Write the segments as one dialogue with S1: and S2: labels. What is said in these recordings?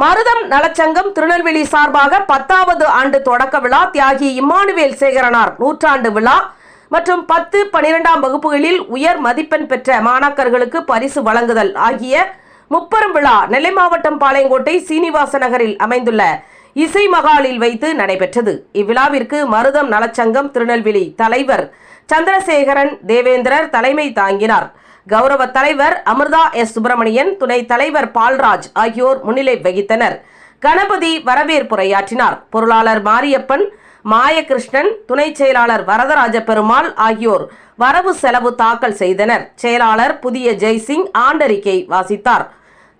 S1: மருதம் நலச்சங்கம் திருநெல்வேலி சார்பாக 10வது ஆண்டு தொடக்க விழா, தியாகி இம்மானுவேல் சேகரனார் நூற்றாண்டு விழா மற்றும் 10, 12ஆம் வகுப்புகளில் உயர் மதிப்பெண் பெற்ற மாணாக்கர்களுக்கு பரிசு வழங்குதல் ஆகிய முப்பெரும் விழா நெல்லை மாவட்டம் பாளையங்கோட்டை சீனிவாச நகரில் அமைந்துள்ள இசை மகாலில் வைத்து நடைபெற்றது. இவ்விழாவிற்கு மருதம் நலச்சங்கம் திருநெல்வேலி தலைவர் சந்திரசேகரன் தேவேந்திரர் தலைமை தாங்கினார். கௌரவ தலைவர் அமிர்தா எஸ் சுப்பிரமணியன், துணைத் தலைவர் பால்ராஜ் ஆகியோர் முன்னிலை வகித்தனர். கணபதி வரவேற்புரையாற்றினார். பொருளாளர் மாரியப்பன், மாயகிருஷ்ணன், துணை செயலாளர் வரதராஜ பெருமாள் ஆகியோர் வரவு செலவு தாக்கல் செய்தனர். செயலாளர் புதிய ஜெய்சிங் ஆண்டறிக்கை வாசித்தார்.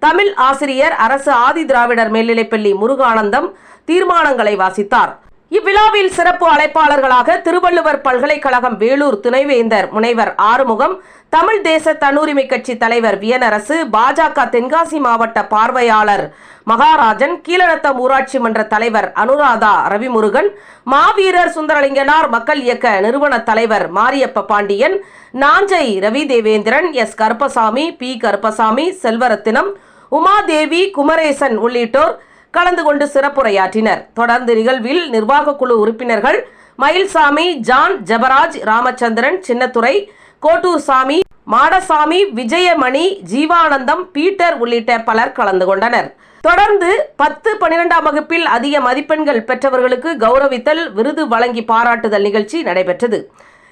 S1: தமிழ் ஆசிரியர் அரசு ஆதி திராவிடர் மேல்நிலைப்பள்ளி முருகானந்தம் தீர்மானங்களை வாசித்தார். இவ்விழாவில் சிறப்பு அழைப்பாளர்களாக திருவள்ளுவர் பல்கலைக்கழகம் வேலூர் துணைவேந்தர் முனைவர் ஆறுமுகம், தமிழ் தேச தன்னுரிமை கட்சி தலைவர் வியனரசு, பாஜக தென்காசி மாவட்ட பார்வையாளர் மகாராஜன், கீழநத்தம் ஊராட்சி மன்ற தலைவர் அனுராதா ரவிமுருகன், மாவீரர் சுந்தரலிங்கனார் மக்கள் இயக்க நிறுவன தலைவர் மாரியப்ப பாண்டியன், நாஞ்சை ரவி தேவேந்திரன், எஸ் கருப்பசாமி, பி கருப்பசாமி, செல்வரத்தினம், உமாதேவி, குமரேசன் உள்ளிட்டோர் கலந்து கொண்டு சிறப்புரையாற்றினர். தொடர்ந்து நிகழ்வில் நிர்வாக குழு உறுப்பினர்கள் மயில்சாமி, ஜான், ஜபராஜ், ராமச்சந்திரன், சின்னத்துறை, கோட்டூர் சாமி, மாடசாமி, விஜயமணி, ஜீவானந்தம், பீட்டர் உள்ளிட்ட பலர் கலந்து கொண்டனர். தொடர்ந்து 10, 12ஆம் வகுப்பில் அதிக மதிப்பெண்கள் பெற்றவர்களுக்கு கௌரவித்தல், விருது வழங்கி பாராட்டுதல் நிகழ்ச்சி நடைபெற்றது.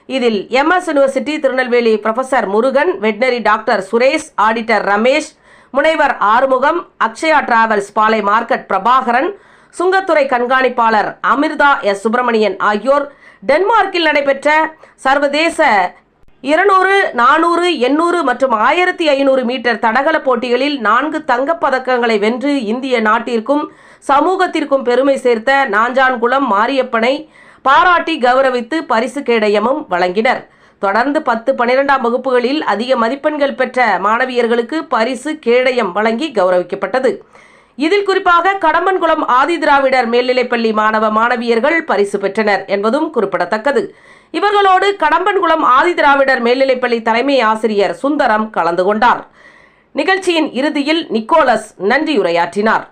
S1: இதில் MS university Tirunelveli professor Murugan, veterinary doctor Suresh, auditor Ramesh, முனைவர் ஆறுமுகம், அக்ஷயா டிராவல்ஸ் பாலை மார்க்கெட் பிரபாகரன், சுங்கத்துறை கண்காணிப்பாளர் அமிர்தா எஸ் சுப்பிரமணியன் ஆகியோர் டென்மார்க்கில் நடைபெற்ற சர்வதேச 200, 400, 800 மற்றும் 1500 மீட்டர் தடகள போட்டிகளில் 4 தங்கப் பதக்கங்களை வென்று இந்திய நாட்டிற்கும் சமூகத்திற்கும் பெருமை சேர்த்த நாஞ்சான்குளம் மாரியப்பனை பாராட்டி கௌரவித்து பரிசு கேடயமும் வழங்கினர். தொடர்ந்து 10, 12ஆம் வகுப்புகளில் அதிக மதிப்பெண்கள் பெற்ற மாணவியர்களுக்கு பரிசு கேடயம் வழங்கி கௌரவிக்கப்பட்டது. இதில் குறிப்பாக கடம்பன்குளம் ஆதி திராவிடர் மேல்நிலைப்பள்ளி மாணவ மாணவியர்கள் பரிசு பெற்றனர் என்பதும் குறிப்பிடத்தக்கது. இவர்களோடு கடம்பன்குளம் ஆதி திராவிடர் மேல்நிலைப்பள்ளி தலைமை ஆசிரியர் சுந்தரம் கலந்து கொண்டார். நிகழ்ச்சியின் இறுதியில் நிக்கோலஸ் நன்றியுரையாற்றினார்.